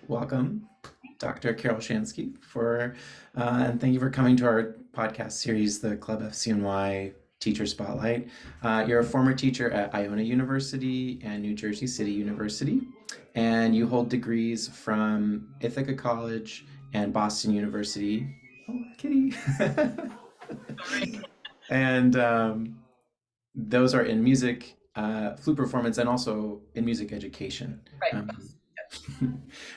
welcome, Dr. Carol Shansky, and thank you for coming to our podcast series, the ClubFCNY Teacher Spotlight. You're a former teacher at Iona University and New Jersey City University, and you hold degrees from Ithaca College and Boston University. Oh, kitty. And those are in music, flute performance, and also in music education. Right.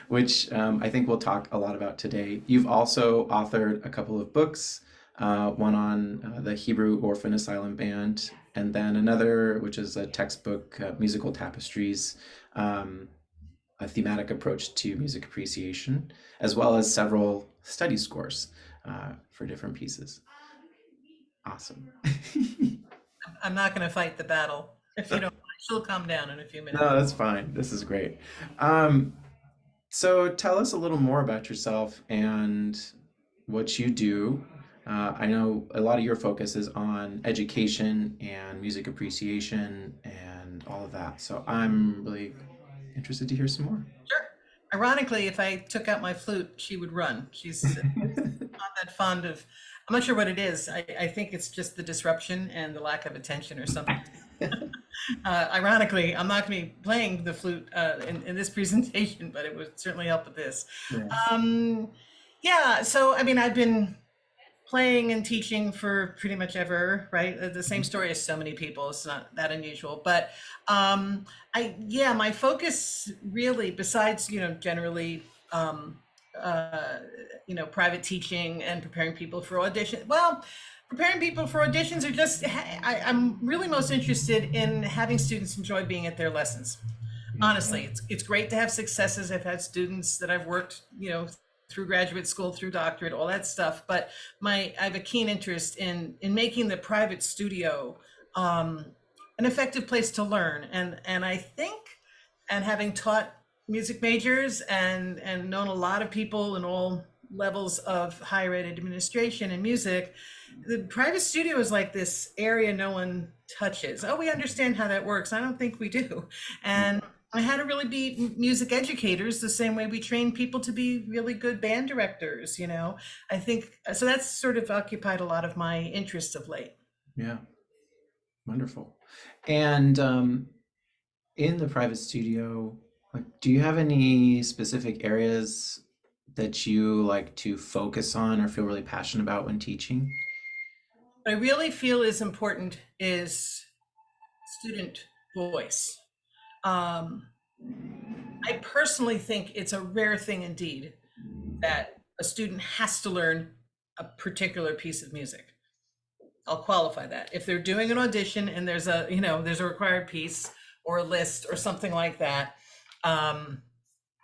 Which I think we'll talk a lot about today. You've also authored a couple of books, one on the Hebrew Orphan Asylum Band, and then another, which is a textbook, Musical Tapestries, a thematic approach to music appreciation, as well as several study scores for different pieces. Awesome. I'm not going to fight the battle. If you don't, she'll calm down in a few minutes. No, that's fine. This is great. So tell us a little more about yourself and what you do. I know a lot of your focus is on education and music appreciation and all of that. So I'm really interested to hear some more. Sure. Ironically, if I took out my flute, she would run. She's not that fond of, I'm not sure what it is. I think it's just the disruption and the lack of attention or something. Ironically, I'm not going to be playing the flute in this presentation, but it would certainly help with this. Yeah. Yeah, so I mean, I've been playing and teaching for pretty much ever, right? The same story as so many people. It's not that unusual, but my focus really, besides generally private teaching and preparing people for audition. Well, preparing people for auditions are just, I'm really most interested in having students enjoy being at their lessons. Honestly, it's great to have successes. I've had students that I've worked, through graduate school, through doctorate, all that stuff. But I have a keen interest in making the private studio an effective place to learn. And I think, and having taught music majors and known a lot of people in all levels of higher ed administration and music, the private studio is like this area no one touches. Oh, we understand how that works. I don't think we do. And I had to really be music educators the same way we train people to be really good band directors, I think, so that's sort of occupied a lot of my interest of late. Yeah, wonderful. And in the private studio, do you have any specific areas that you like to focus on or feel really passionate about when teaching? What I really feel is important is student voice. I personally think it's a rare thing indeed that a student has to learn a particular piece of music. I'll qualify that. If they're doing an audition and there's a required piece or a list or something like that,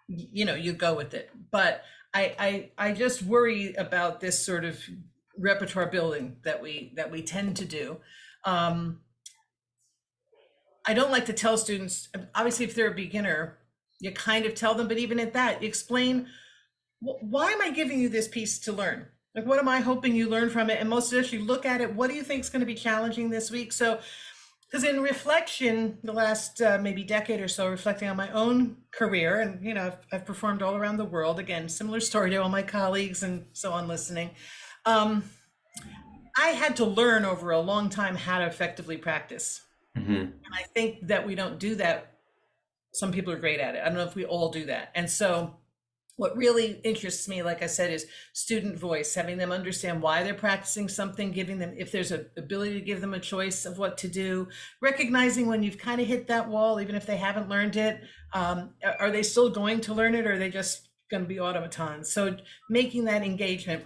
you go with it. But I just worry about this sort of repertoire building that we tend to do. I don't like to tell students, obviously, if they're a beginner, you kind of tell them, but even at that, you explain, why am I giving you this piece to learn? Like, what am I hoping you learn from it? And most especially look at it, what do you think is going to be challenging this week? So, because in reflection, the last maybe decade or so, reflecting on my own career, and I've performed all around the world. Again, similar story to all my colleagues and so on listening. I had to learn over a long time how to effectively practice. Mm-hmm. And I think that we don't do that. Some people are great at it. I don't know if we all do that. And so what really interests me, like I said, is student voice, having them understand why they're practicing something, giving them, if there's an ability to give them a choice of what to do, recognizing when you've kind of hit that wall, even if they haven't learned it, are they still going to learn it, or are they just going to be automatons? So making that engagement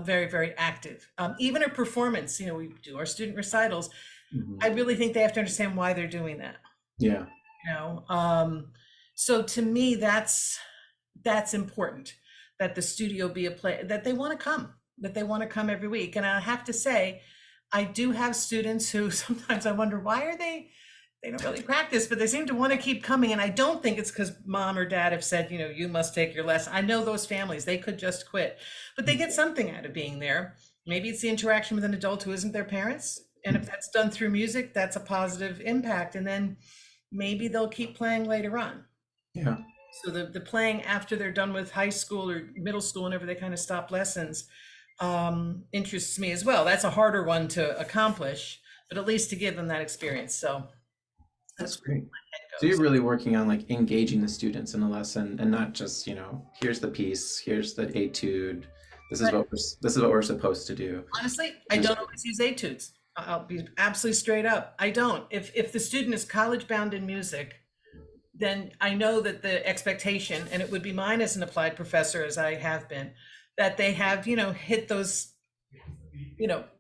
very, very active. Even a performance, we do our student recitals. Mm-hmm. I really think they have to understand why they're doing that. Yeah. So to me, that's important, that the studio be a place that they want to come every week. And I have to say, I do have students who sometimes I wonder, why are they don't really practice, but they seem to want to keep coming. And I don't think it's because mom or dad have said, you must take your lesson. I know those families, they could just quit, but they get something out of being there. Maybe it's the interaction with an adult who isn't their parents. And if that's done through music, that's a positive impact. And then maybe they'll keep playing later on. Yeah. So the playing after they're done with high school or middle school, whenever they kind of stop lessons, interests me as well. That's a harder one to accomplish, but at least to give them that experience. So That's that's where great. my So head you're goes. really working on like engaging the students in a lesson and not just, here's the piece, here's the etude. This is what we're supposed to do. Honestly, I Which is don't always use etudes. I'll be absolutely straight up. I don't. If the student is college bound in music, then I know that the expectation, and it would be mine as an applied professor, as I have been, that they have, hit those,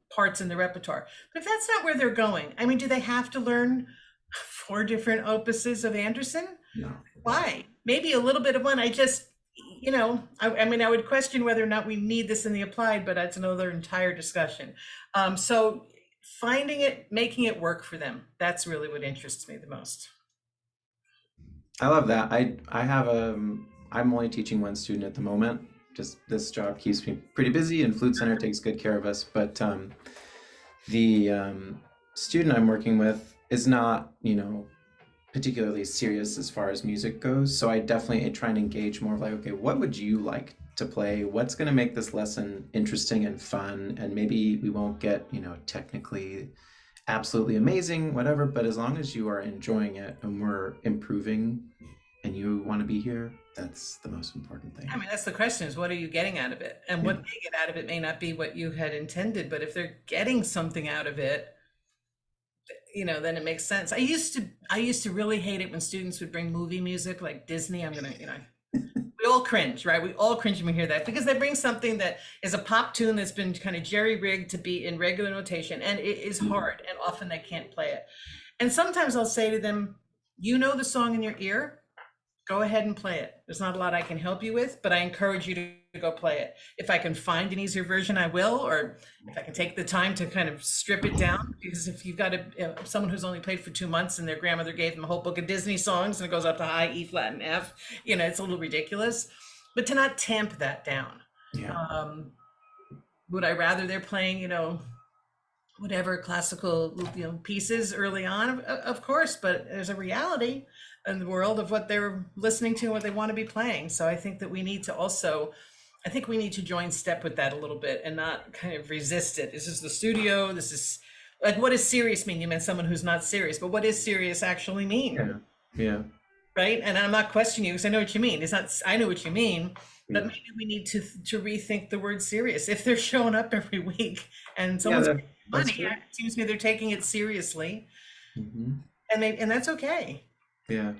parts in the repertoire. But if that's not where they're going, I mean, do they have to learn four different opuses of Anderson? no. Why? Maybe a little bit of one. I mean, I would question whether or not we need this in the applied, but that's another entire discussion. So finding it, making it work for them, that's really what interests me the most. I love that. I have I'm only teaching one student at the moment. Just this job keeps me pretty busy, and Flute Center takes good care of us. But the student I'm working with is not, particularly serious as far as music goes. So I definitely try and engage more of like, okay, what would you like to play? What's going to make this lesson interesting and fun? And maybe we won't get, technically absolutely amazing, whatever, but as long as you are enjoying it and we're improving and you want to be here, that's the most important thing. I mean, that's the question, is what are you getting out of it? And Yeah. what they get out of it may not be what you had intended, but if they're getting something out of it, then it makes sense. I used to really hate it when students would bring movie music like Disney. We all cringe, right? We all cringe when we hear that because they bring something that is a pop tune that's been kind of jerry-rigged to be in regular notation, and it is hard, and often they can't play it. And sometimes I'll say to them, you know the song in your ear, go ahead and play it. There's not a lot I can help you with, but I encourage you to go play it. If I can find an easier version, I will, or if I can take the time to kind of strip it down, because if you've got someone who's only played for 2 months and their grandmother gave them a whole book of Disney songs and it goes up to high, E flat, and F, it's a little ridiculous. But to not tamp that down. Yeah. Would I rather they're playing, whatever classical, pieces early on? Of course, but there's a reality in the world of what they're listening to and what they want to be playing. So I think that we need to join step with that a little bit and not kind of resist it. This is the studio. This is like, what does serious mean? You meant someone who's not serious, but what does serious actually mean? Yeah. Yeah. Right? And I'm not questioning you because I know what you mean. It's not, I know what you mean, but Yeah. maybe we need to rethink the word serious. If they're showing up every week and Yeah, someone's that, making that's money, true. it seems to me they're taking it seriously, Hmm. and that's okay. Yeah.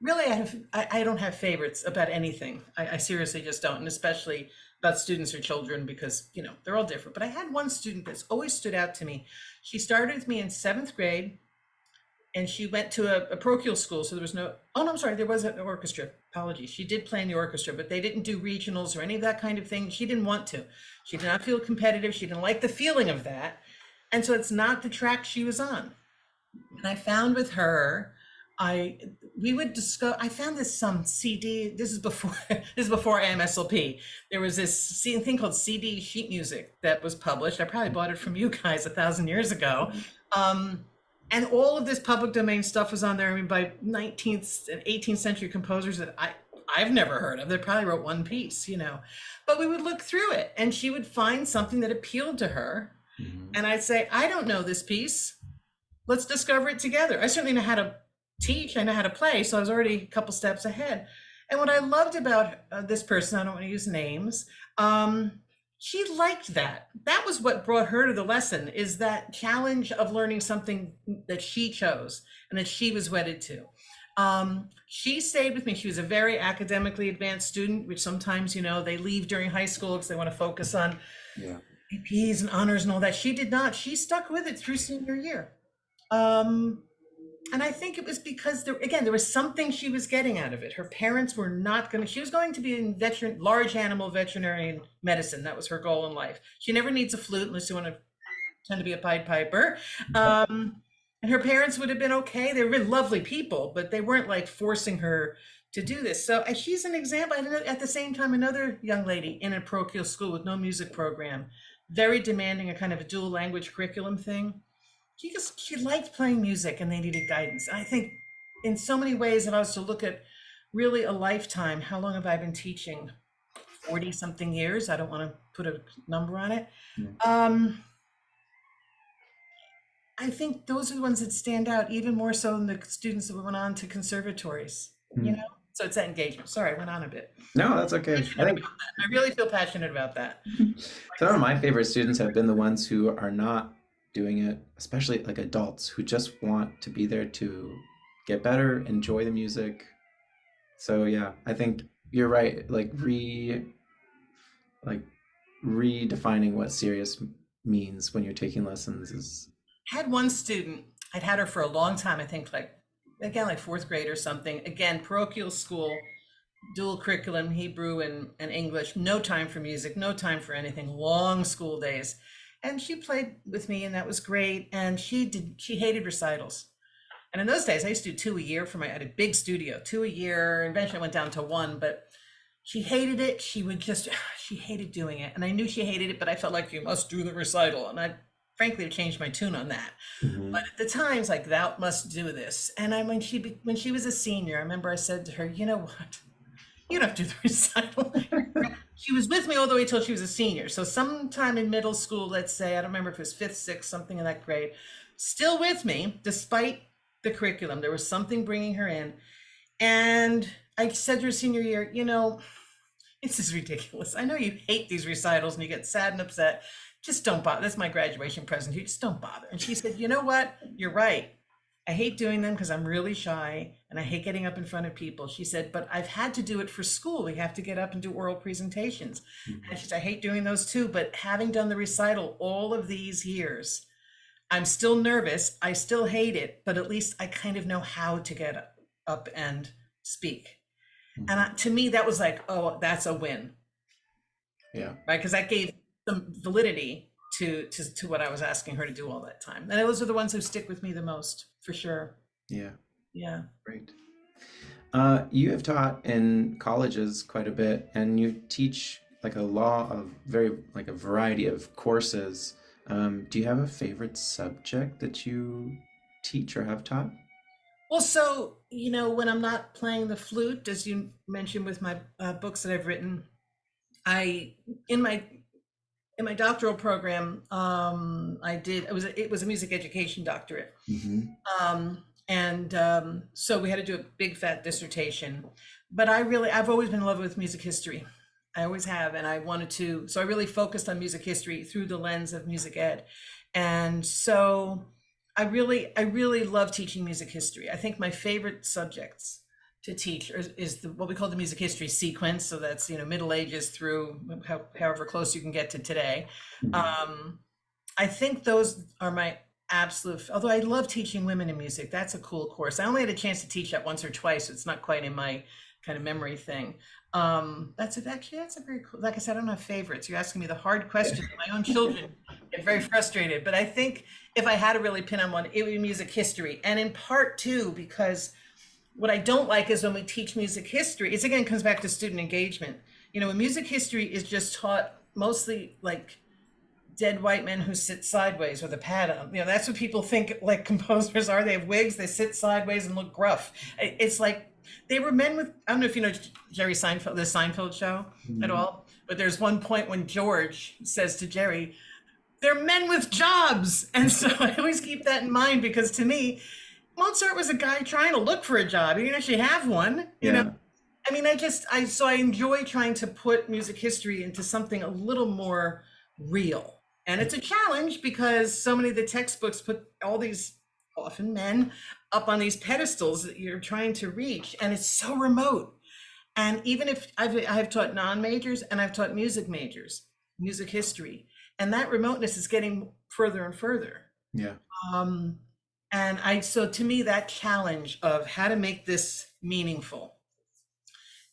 Really, I don't have favorites about anything. I seriously just don't, and especially about students or children, because they're all different. But I had one student that's always stood out to me. She started with me in 7th grade, and she went to a parochial school, so there was no. Oh no, I'm sorry, there was an orchestra. Apologies. She did play in the orchestra, but they didn't do regionals or any of that kind of thing. She didn't want to. She did not feel competitive. She didn't like the feeling of that, and so it's not the track she was on. And I found with her, I we would discuss. I found this some CD. This is before this is before AMSLP. There was this thing called CD sheet music that was published. I probably bought it from you guys 1,000 years ago. And all of this public domain stuff was on there. I mean, by 19th and 18th century composers that I've never heard of. They probably wrote one piece. But we would look through it, and she would find something that appealed to her, Hmm. and I'd say, I don't know this piece. Let's discover it together. I certainly know how to teach, I know how to play, so I was already a couple steps ahead. And what I loved about this person, I don't want to use names, she liked that. That was what brought her to the lesson, is that challenge of learning something that she chose and that she was wedded to. She stayed with me. She was a very academically advanced student, which sometimes, they leave during high school because they want to focus on Yeah. APs and honors and all that. She did not. She stuck with it through senior year. And I think it was because there was something she was getting out of it. Her parents were not going to, she was going to be in large animal veterinarian medicine. That was her goal in life. She never needs a flute unless you want to pretend to be a Pied Piper. And her parents would have been okay. They were really lovely people, but they weren't like forcing her to do this. So she's an example. At the same time, another young lady in a parochial school with no music program, very demanding, a kind of a dual language curriculum thing. She liked playing music, and they needed guidance. I think in so many ways, if I was to look at really a lifetime. How long have I been teaching? 40 something years. I don't want to put a number on it. Yeah. Um, I think those are the ones that stand out even more so than the students that went on to conservatories, you know? Mm. So it's that engagement. Sorry, I went on a bit. No, that's okay. I Passionate think about that. I really feel passionate about that. some of my favorite students have been the ones who are not doing it, especially like adults who just want to be there to get better, enjoy the music. So yeah, I think you're right. Like redefining what serious means when you're taking lessons is I had one student, I'd had her for a long time, I think like, again, like fourth grade or something. Again, parochial school, dual curriculum, Hebrew and English, no time for music, no time for anything, long school days. And she played with me and that was great. And she hated recitals. And in those days, I used to do 2 a year I had a big studio, 2 a year. Eventually I went down to 1, but she hated it. She hated doing it. And I knew she hated it, but I felt like you must do the recital. And I frankly have changed my tune on that. Mhm. But at the time, it's like, thou must do this. And when she was a senior, I remember I said to her, you know what? You don't have to do the recital. She was with me all the way till she was a senior. So sometime in middle school, let's say, I don't remember if it was fifth, sixth, something in that grade, still with me, despite the curriculum. There was something bringing her in. And I said to her senior year, you know, this is ridiculous. I know you hate these recitals and you get sad and upset. Just don't bother. That's my graduation present. You just don't bother. And she said, you know what? You're right. I hate doing them because I'm really shy and I hate getting up in front of people. She said, but I've had to do it for school. We have to get up and do oral presentations. Mhm. And she said, I hate doing those too. But having done the recital all of these years, I'm still nervous. I still hate it, but at least I kind of know how to get up and speak. And to me, that was like, oh, that's a win, Yeah. right? Because that gave some validity to what I was asking her to do all that time. And those are the ones who stick with me the most, for sure. Yeah. Yeah. Great. You have taught in colleges quite a bit, and you teach like a variety of courses. Do you have a favorite subject that you teach or have taught? Well, so, you know, when I'm not playing the flute, as you mentioned with my books that I've written, I, in my in my doctoral program, it was a music education doctorate. Hmm. So we had to do a big fat dissertation, but I've always been in love with music history. I always have, and so I really focused on music history through the lens of music ed. And so I really love teaching music history. I think my favorite subjects to teach is what we call the music history sequence. So that's, you know, Middle Ages through however close you can get to today. Um, I think those are my absolute, although I love teaching women in music. That's a cool course. I only had a chance to teach that once or twice. So it's not quite in my kind of memory thing. That's a very cool, like I said, I don't have favorites. You're asking me the hard question. My own children get very frustrated, but I think if I had to really pin on one, it would be music history. And in part too, because what I don't like is when we teach music history, it's again comes back to student engagement. You know, when music history is just taught mostly like dead white men who sit sideways with a pad on. You know, that's what people think like composers are. They have wigs, they sit sideways and look gruff. It's like they were men with, I don't know if you know Jerry Seinfeld, the Seinfeld show at all, but there's one point when George says to Jerry, they're men with jobs. And so I always keep that in mind because to me, Mozart was a guy trying to look for a job. He didn't actually have one, you know? I mean, I enjoy trying to put music history into something a little more real. And it's a challenge because so many of the textbooks put all these often men up on these pedestals that you're trying to reach, and it's so remote. And even if I've taught non-majors and I've taught music majors, music history, and that remoteness is getting further and further. Yeah. So to me, that challenge of how to make this meaningful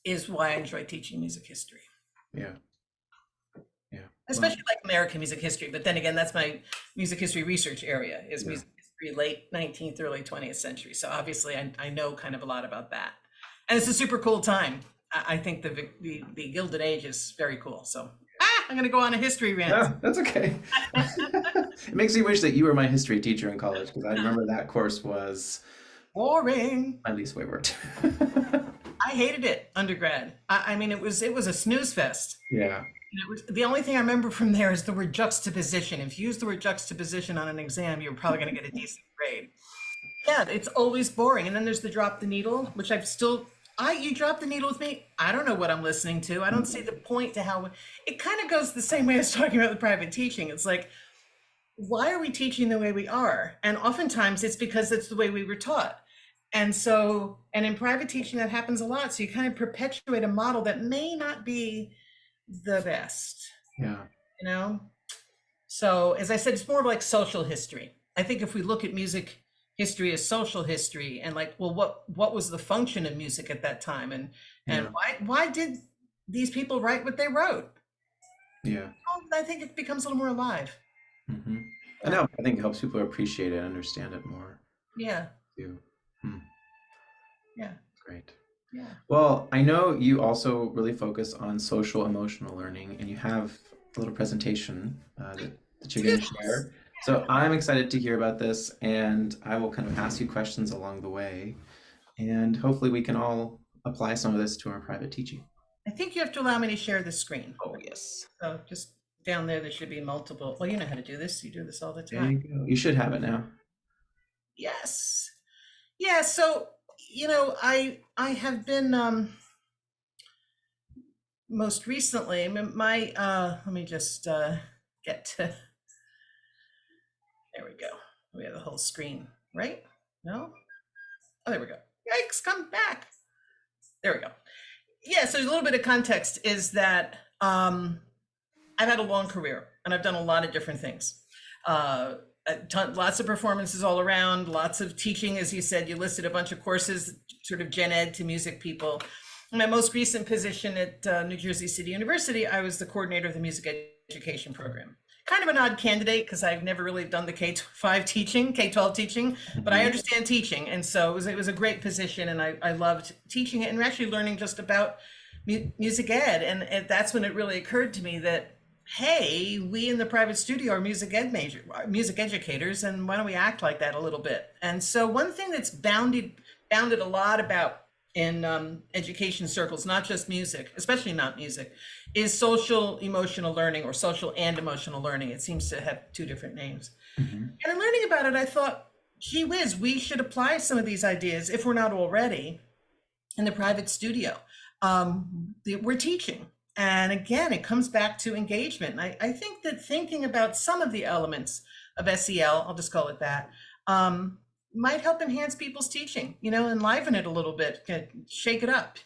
is why I enjoy teaching music history. Yeah. Yeah. Especially like American music history. But then again, that's my music history research area is music history, late 19th, early 20th century. So obviously I know kind of a lot about that. And it's a super cool time. I think the Gilded Age is very cool. So I'm going to go on a history rant. No, that's okay. It makes me wish that you were my history teacher in college because I remember that course was Boring. my least favorite. I hated it undergrad. I mean, it was a snooze fest. Yeah. And it was, the only thing I remember from there is the word juxtaposition. If you use the word juxtaposition on an exam, you're probably going to get a decent grade. Yeah, it's always boring. And then there's the drop the needle, which I've still, you drop the needle with me. I don't know what I'm listening to. I don't see the point to how it kind of goes the same way as talking about the private teaching. It's like, why are we teaching the way we are? And oftentimes it's because it's the way we were taught. And so, and in private teaching, that happens a lot. So you kind of perpetuate a model that may not be the best, Yeah. you know? So, as I said, it's more of like social history. I think if we look at music history as social history and like, well, what was the function of music at that time? And Yeah. why did these people write what they wrote? Yeah. Well, I think it becomes a little more alive. Hmm. I Yeah. know. I think it helps people appreciate it, understand it more Yeah. too. Hmm. Yeah. Great. Yeah. Well, I know you also really focus on social emotional learning, and you have a little presentation that you're going to share. So I'm excited to hear about this, and I will kind of ask you questions along the way, and hopefully we can all apply some of this to our private teaching. I think you have to allow me to share the screen. Oh, yes. So just down there should be multiple. Well, you know how to do this. You do this all the There time. you go. You should have it now. Yes. Yeah. So, I have been most recently, my let me just get to, there we go. We have the whole screen, right? No? Oh, there we go. Yikes, come back. There we go. Yeah, so a little bit of context is that I've had a long career and I've done a lot of different things. Lots of performances all around, lots of teaching. As you said, you listed a bunch of courses, sort of gen ed to music people. In my most recent position at New Jersey City University, I was the coordinator of the music education program. Kind of an odd candidate because I've never really done the K-5 teaching, K-12 teaching, but I Mhm. understand teaching. And so it was a great position and I loved teaching it and actually learning just about music ed. And that's when it really occurred to me that, hey, we in the private studio are music educators, and why don't we act like that a little bit? And so one thing that's bounded a lot about in education circles, not just music, especially not music, is social emotional learning or social and emotional learning. It seems to have two different names. Mhm. And in learning about it, I thought, gee whiz, we should apply some of these ideas, if we're not already, in the private studio. We're teaching. And again, it comes back to engagement. And I think that thinking about some of the elements of SEL, I'll just call it that, might help enhance people's teaching, enliven it a little bit, shake it up.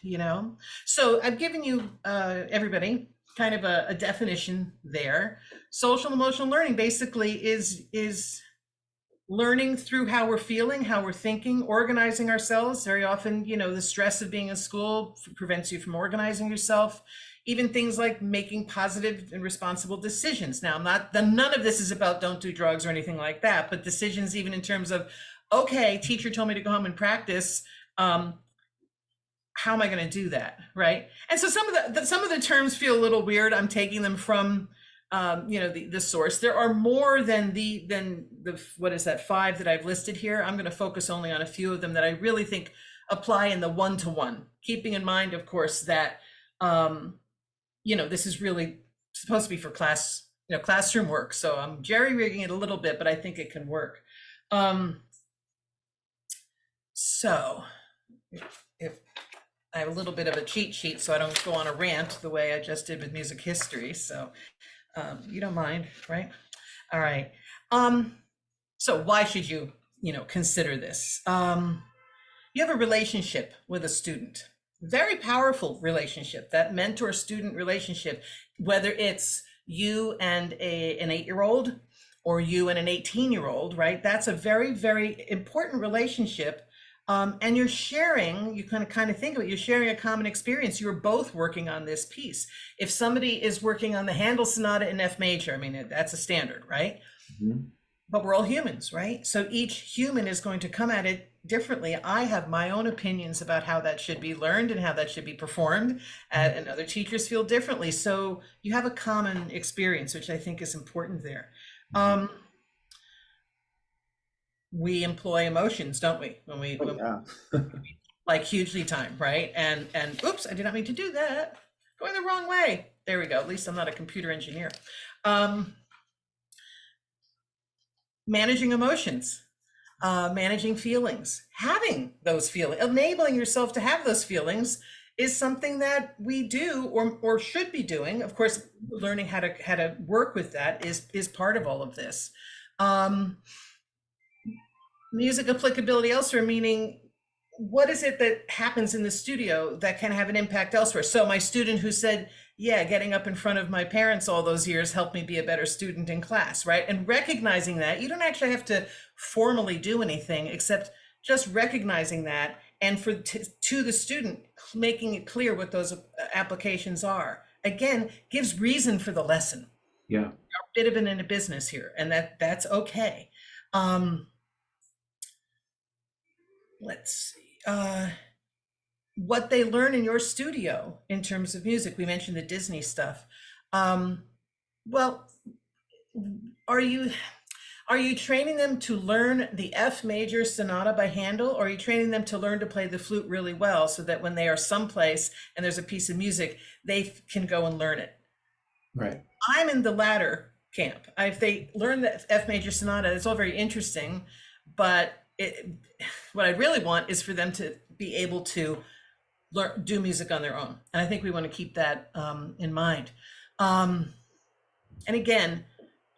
So I've given you, everybody, kind of a definition there. Social emotional learning basically is learning through how we're feeling, how we're thinking, organizing ourselves. Very often, the stress of being in school prevents you from organizing yourself. Even things like making positive and responsible decisions. Now, none of this is about don't do drugs or anything like that, but decisions even in terms of, okay, teacher told me to go home and practice. How am I going to do that, right? And so some of the terms feel a little weird. I'm taking them from the source. There are more than the what is that, 5 that I've listed here. I'm going to focus only on a few of them that I really think apply in the one-to-one, keeping in mind, of course, that this is really supposed to be for classroom work. So I'm jerry-rigging it a little bit, but I think it can work. So if I have a little bit of a cheat sheet so I don't go on a rant the way I just did with music history. So you don't mind, right? All right. So why should you, consider this? You have a relationship with a student, very powerful relationship, that mentor-student relationship, whether it's you and an 8-year-old or you and an 18-year-old, right? That's a very, very important relationship. And you're sharing, you kind of think of it, you're sharing a common experience. You're both working on this piece. If somebody is working on the Handel Sonata in F major, I mean, that's a standard, right? Mhm. But we're all humans, right? So each human is going to come at it differently. I have my own opinions about how that should be learned and how that should be performed, and other teachers feel differently. So you have a common experience, which I think is important there. We employ emotions, don't we? When we Oh, yeah. like hugely timed, right? And oops, I did not mean to do that. Going the wrong way. There we go. At least I'm not a computer engineer. Managing emotions, managing feelings, having those feelings, enabling yourself to have those feelings is something that we do or should be doing. Of course, learning how to work with that is part of all of this. Music applicability elsewhere, meaning what is it that happens in the studio that can have an impact elsewhere? So my student who said, yeah, getting up in front of my parents all those years helped me be a better student in class, right? And recognizing that, you don't actually have to formally do anything except just recognizing that, and to the student, making it clear what those applications are. Again, gives reason for the lesson. Yeah. We're a bit of it in a business here, and that's okay. Let's see. What they learn in your studio in terms of music. We mentioned the Disney stuff. Well, are you training them to learn the F major sonata by Handel, or are you training them to learn to play the flute really well so that when they are someplace and there's a piece of music, they can go and learn it? Right. I'm in the latter camp. If they learn the F major sonata, it's all very interesting, but what I really want is for them to be able to do music on their own. And I think we want to keep that in mind. And again,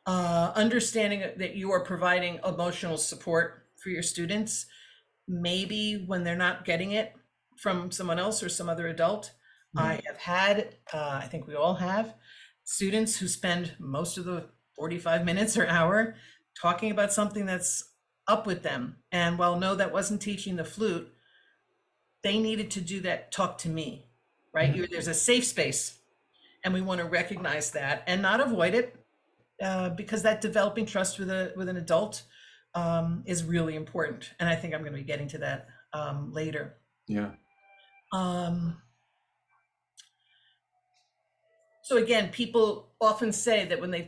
understanding that you are providing emotional support for your students, maybe when they're not getting it from someone else or some other adult. I have had, I think we all have, students who spend most of the 45 minutes or hour talking about something that's up with them. And while no, that wasn't teaching the flute, they needed to do that, talk to me, right? There's a safe space, and we want to recognize that and not avoid it, because that developing trust with an adult is really important. And I think I'm going to be getting to that later. Yeah. So again, people often say that when they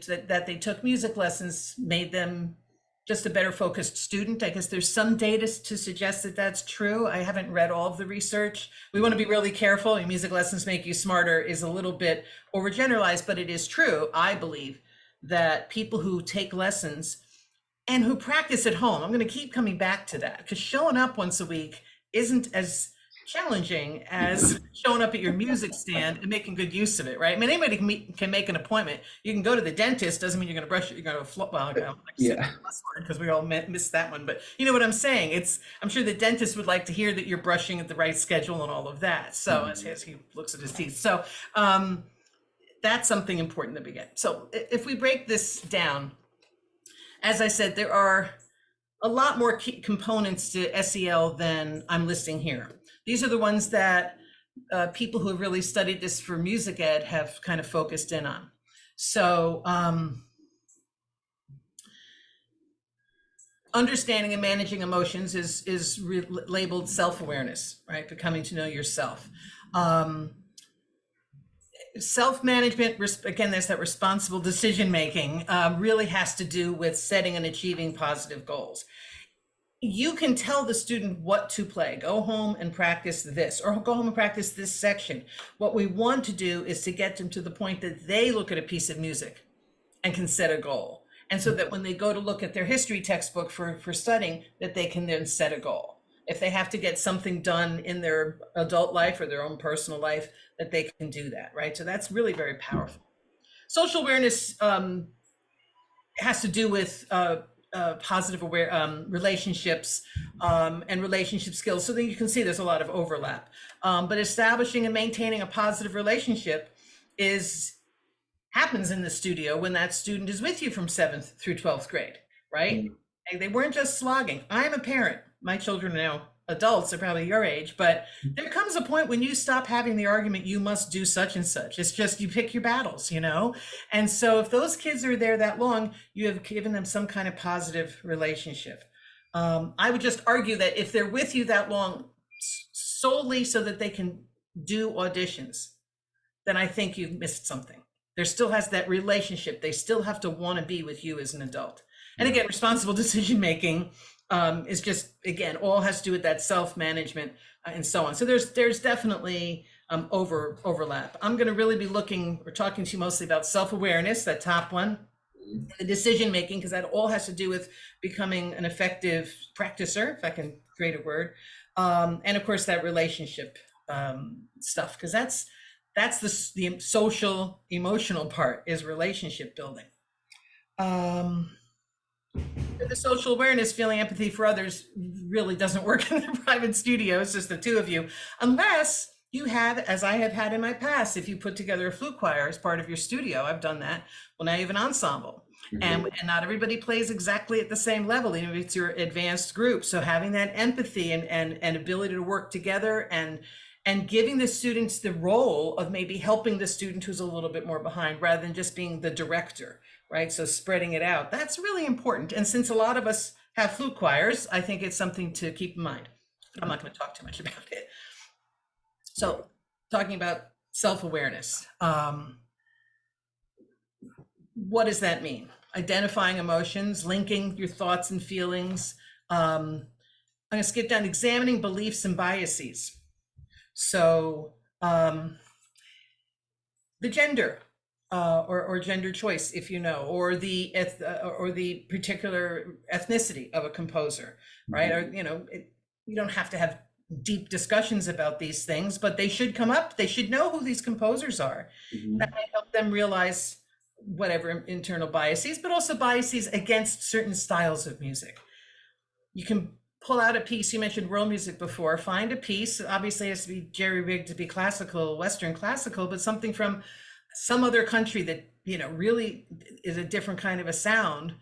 took music lessons made them just a better focused student. I guess there's some data to suggest that that's true. I haven't read all of the research. We want to be really careful. Music lessons make you smarter is a little bit overgeneralized, but it is true, I believe, that people who take lessons and who practice at home, I'm going to keep coming back to that, because showing up once a week isn't as challenging as showing up at your music stand and making good use of it, right? I mean, anybody can make an appointment. You can go to the dentist, doesn't mean you're going to brush it. You're going to well, yeah, because we all missed that one. But you know what I'm saying? I'm sure the dentist would like to hear that you're brushing at the right schedule and all of that. So as he looks at his teeth, so that's something important that we get. So if we break this down, as I said, there are a lot more key components to SEL than I'm listing here. These are the ones that people who have really studied this for music ed have kind of focused in on. So understanding and managing emotions is labeled self-awareness, right? Becoming to know yourself. Self-management, again, there's that responsible decision-making, really has to do with setting and achieving positive goals. You can tell the student what to play. Go home and practice this, or go home and practice this section. What we want to do is to get them to the point that they look at a piece of music and can set a goal. And so that when they go to look at their history textbook for studying, that they can then set a goal. If they have to get something done in their adult life or their own personal life, that they can do that, right? So that's really very powerful. Social awareness has to do with positive relationships and relationship skills. So then you can see there's a lot of overlap. But establishing and maintaining a positive relationship happens in the studio when that student is with you from 7th through 12th grade, right? And they weren't just slogging. I'm a parent. My children are now adults, are probably your age, but there comes a point when you stop having the argument, you must do such and such. It's just you pick your battles, you know? And so if those kids are there that long, you have given them some kind of positive relationship. I would just argue that if they're with you that long solely so that they can do auditions, then I think you've missed something. There still has that relationship. They still have to want to be with you as an adult. And again, responsible decision-making is just, again, all has to do with that self-management and so on. So there's definitely overlap. I'm going to really be looking or talking to you mostly about self-awareness, that top one, the decision making, because that all has to do with becoming an effective practicer, if I can create a word, and of course that relationship stuff, because that's the social emotional part, is relationship building. The social awareness, feeling empathy for others, really doesn't work in the private studio. It's just the two of you, unless you have, as I have had in my past, if you put together a flute choir as part of your studio. I've done that. Well, now you have an ensemble. And not everybody plays exactly at the same level, even if it's your advanced group. So having that empathy and ability to work together and giving the students the role of maybe helping the student who's a little bit more behind, rather than just being the director, right? So spreading it out, that's really important. And since a lot of us have flute choirs, I think it's something to keep in mind. But I'm not going to talk too much about it. So talking about self-awareness, what does that mean? Identifying emotions, linking your thoughts and feelings. I'm going to skip down, examining beliefs and biases. So the gender or gender choice, if you know, or the particular ethnicity of a composer, right? Or, you know, you don't have to have deep discussions about these things, but they should come up. They should know who these composers are. That might help them realize whatever internal biases, but also biases against certain styles of music. You can pull out a piece. You mentioned world music before. Find a piece. Obviously, it has to be jerry-rigged to be classical, Western classical, but something from some other country that, you know, really is a different kind of a sound.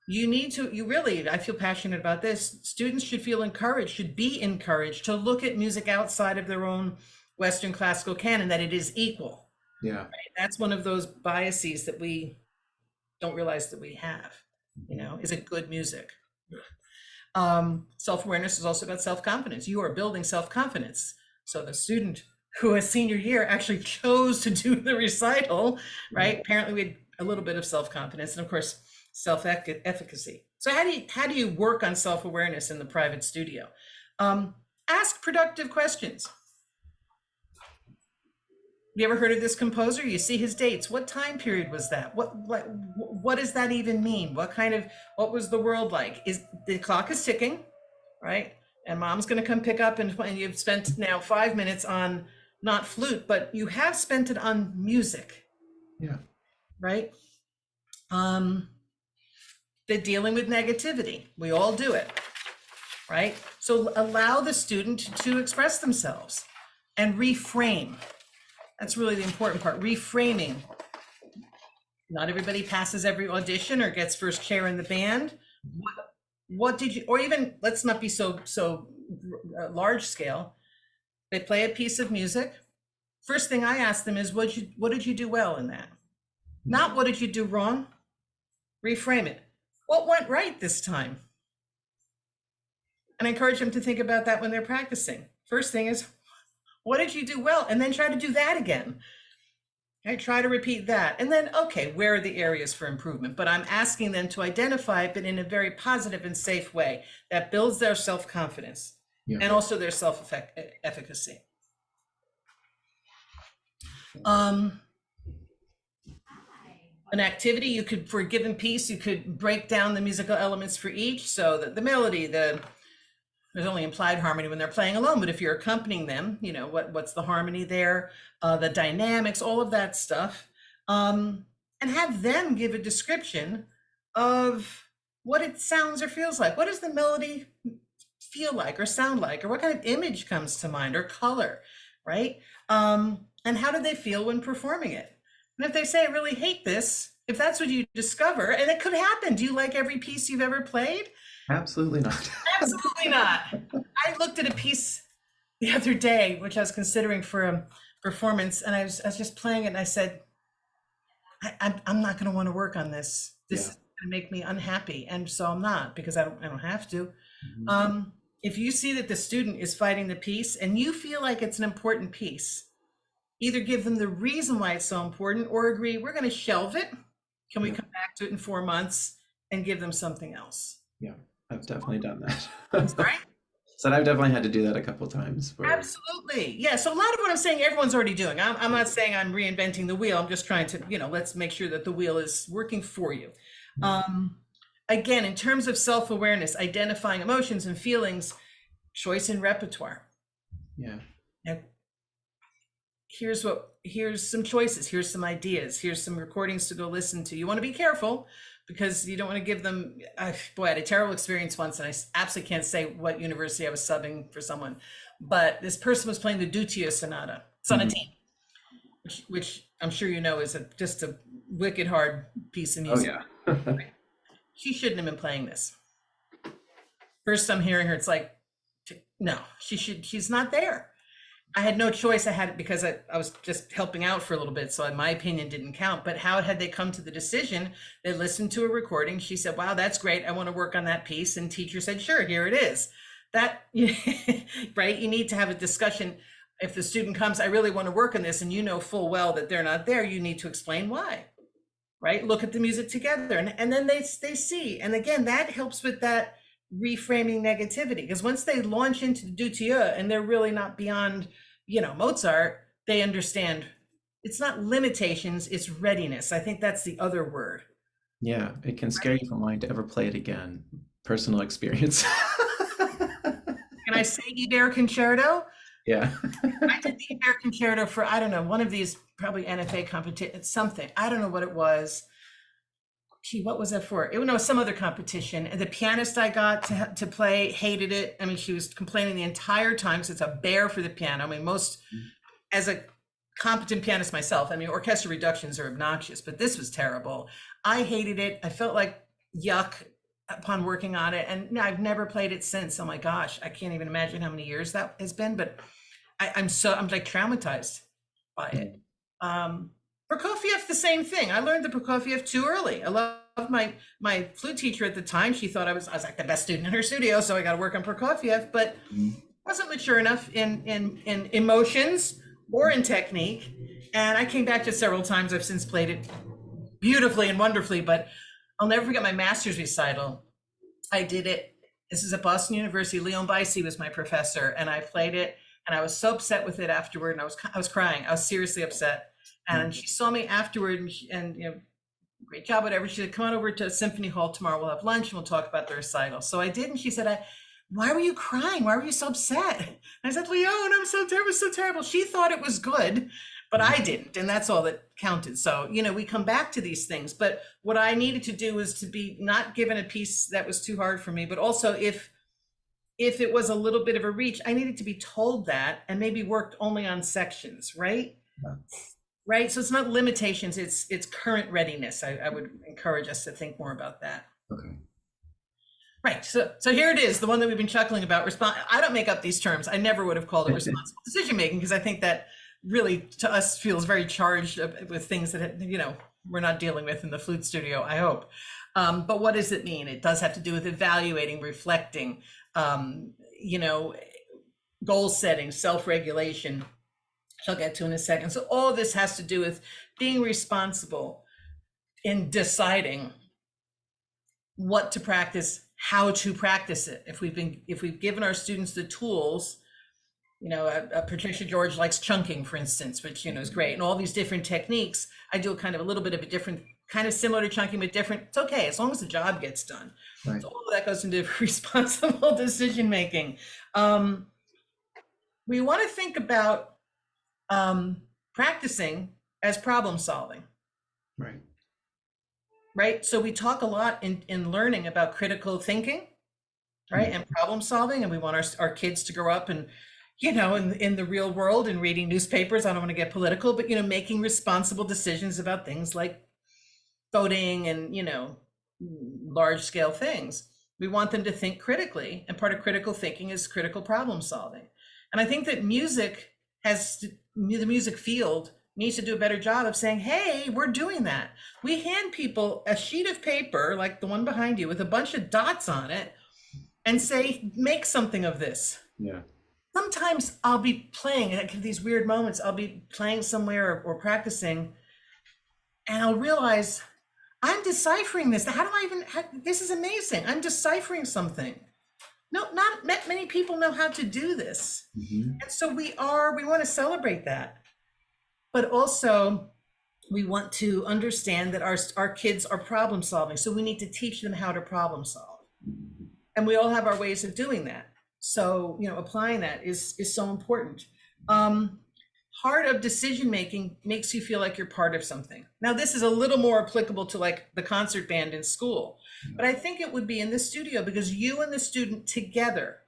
You really, I feel passionate about this. Students should feel encouraged, should be encouraged to look at music outside of their own Western classical canon, that it is equal. Yeah. Right? That's one of those biases that we don't realize that we have, you know, is it good music? Self-awareness is also about self-confidence. You are building self-confidence. So the student who has senior year actually chose to do the recital, right? Apparently we had a little bit of self-confidence, and of course, self-efficacy. So how do you work on self-awareness in the private studio? Ask productive questions. You ever heard of this composer? You see his dates. What time period was that? What does that even mean? What was the world like? Is the clock is ticking, right? And mom's going to come pick up, and you've spent now 5 minutes on not flute, but you have spent it on music. Yeah. Right? They're dealing with negativity. We all do it, right? So allow the student to express themselves and reframe. That's really the important part, reframing. Not everybody passes every audition or gets first chair in the band. What did you, or even, let's not be so large scale. They play a piece of music. First thing I ask them is, what did you do well in that? Not what did you do wrong? Reframe it. What went right this time? And I encourage them to think about that when they're practicing. First thing is, what did you do well? And then try to do that again. Okay, try to repeat that. And then, okay, where are the areas for improvement? But I'm asking them to identify it, but in a very positive and safe way that builds their self-confidence and also their self-efficacy. An activity, you could, for a given piece, you could break down the musical elements for each. So that the melody, there's only implied harmony when they're playing alone, but if you're accompanying them, you know, what's the harmony there, the dynamics, all of that stuff, and have them give a description of what it sounds or feels like. What does the melody feel like or sound like, or what kind of image comes to mind, or color, right? And how do they feel when performing it? And if they say, I really hate this, if that's what you discover, and it could happen, do you like every piece you've ever played? Absolutely not. Absolutely not. I looked at a piece the other day, which I was considering for a performance, and I was just playing it, and I said, I'm not going to want to work on this. This is going to make me unhappy, and so I'm not, because I don't have to. If you see that the student is fighting the piece, and you feel like it's an important piece, either give them the reason why it's so important, or agree, we're going to shelve it. Can we come back to it in 4 months and give them something else? Yeah. I've definitely done that. I'm sorry? So I've definitely had to do that a couple times where, Absolutely. Yeah. So a lot of what I'm saying, everyone's already doing. I'm not saying I'm reinventing the wheel. I'm just trying to, let's make sure that the wheel is working for you. Um, Again, in terms of self-awareness, identifying emotions and feelings, choice in repertoire. yeah. Now, here's some choices, here's some ideas, here's some recordings to go listen to. You want to be careful because you don't want to give them, boy, I had a terrible experience once, and I absolutely can't say what university I was subbing for someone, but this person was playing the Dutya Sonatine, which I'm sure you know is just a wicked hard piece of Oh music. yeah. She shouldn't have been playing this. First I'm hearing her, it's like, no, she's not there. I had no choice. I had it because I was just helping out for a little bit. So my opinion didn't count. But how had they come to the decision? They listened to a recording. She said, wow, that's great. I want to work on that piece. And teacher said, sure, here it is. That, right? You need to have a discussion. If the student comes, I really want to work on this, and you know full well that they're not there, you need to explain why, right? Look at the music together. And then they see. And again, that helps with that reframing negativity, because once they launch into the Dutya and they're really not beyond, Mozart, they understand it's not limitations, it's readiness. I think that's the other word. Yeah, it can scare you from wanting to ever play it again. Personal experience. Can I say D.M.A concerto? Yeah. I did the D.M.A concerto for, I don't know, one of these probably NFA competition, something. I don't know what it was. Gee, what was that for? It was some other competition. And the pianist I got to play hated it. I mean, she was complaining the entire time because it's a bear for the piano. I mean, as a competent pianist myself, I mean, orchestra reductions are obnoxious, but this was terrible. I hated it. I felt like yuck upon working on it. And I've never played it since. Oh my gosh, I can't even imagine how many years that has been, but I'm like traumatized by it. Prokofiev, the same thing. I learned the Prokofiev too early. I loved my flute teacher at the time. She thought I was like the best student in her studio, so I got to work on Prokofiev, but wasn't mature enough in emotions or in technique. And I came back to several times. I've since played it beautifully and wonderfully, but I'll never forget my master's recital. I did it. This is at Boston University. Leon Bicey was my professor, and I played it, and I was so upset with it afterward, and I was crying. I was seriously upset. And she saw me afterward, and great job, whatever. She said, come on over to Symphony Hall tomorrow. We'll have lunch and we'll talk about the recital. So I did, and she said, why were you crying? Why were you so upset? And I said, Leon, I'm so terrible, it was so terrible. She thought it was good, but I didn't, and that's all that counted. So, we come back to these things, but what I needed to do was to be not given a piece that was too hard for me, but also if it was a little bit of a reach, I needed to be told that and maybe worked only on sections, right? Right. So it's not limitations, it's current readiness. I would encourage us to think more about that. Okay. Right. So here it is, the one that we've been chuckling about. I don't make up these terms. I never would have called it responsible decision making, because I think that really to us feels very charged with things that, we're not dealing with in the flute studio, I hope. But what does it mean? It does have to do with evaluating, reflecting, goal setting, self-regulation. I'll get to in a second. So all this has to do with being responsible in deciding what to practice, how to practice it. If we've given our students the tools, Patricia George likes chunking, for instance, which is great, and all these different techniques. I do a little bit of a different, kind of similar to chunking, but different. It's okay as long as the job gets done. Right. So all of that goes into responsible decision making. We want to think about practicing as problem solving. Right. So we talk a lot in learning about critical thinking, right, and problem solving, and we want our kids to grow up and, in the real world and reading newspapers. I don't want to get political, but making responsible decisions about things like voting and large scale things. We want them to think critically, and part of critical thinking is critical problem solving. And I think that the music field needs to do a better job of saying, hey, we're doing that. We hand people a sheet of paper like the one behind you with a bunch of dots on it and say, make something of this. Yeah. Sometimes I'll be playing, and these weird moments, I'll be playing somewhere or practicing, and I'll realize I'm deciphering this. How do I even, this is amazing. I'm deciphering something. No, not many people know how to do this. And so we want to celebrate that. But also, we want to understand that our kids are problem solving. So we need to teach them how to problem solve. And we all have our ways of doing that. So, applying that is so important. Part of decision making makes you feel like you're part of something. Now, this is a little more applicable to like the concert band in school, but I think it would be in the studio, because you and the student together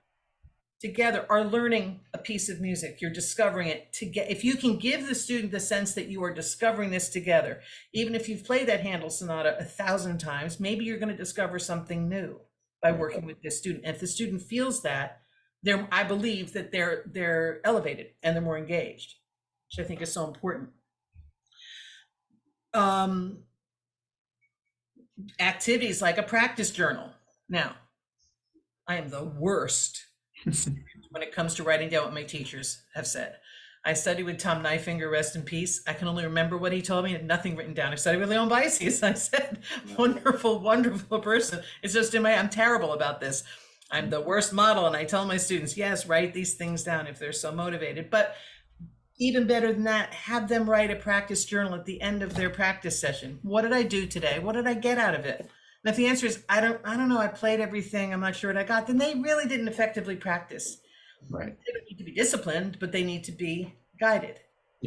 are learning a piece of music. You're discovering it together. If you can give the student the sense that you are discovering this together, even if you've played that Handel sonata 1,000 times, maybe you're going to discover something new by working with this student. And if the student feels that, I believe that they're elevated and they're more engaged, which I think is so important. Activities like a practice journal. Now, I am the worst when it comes to writing down what my teachers have said. I studied with Tom Nyfinger, rest in peace. I can only remember what he told me, and nothing written down. I studied with Leon Bices. I said, wonderful, wonderful person. It's just I'm terrible about this. I'm the worst model. And I tell my students, yes, write these things down if they're so motivated. But even better than that, have them write a practice journal at the end of their practice session. What did I do today? What did I get out of it? And if the answer is, I don't know, I played everything, I'm not sure what I got, then they really didn't effectively practice. Right. They don't need to be disciplined, but they need to be guided,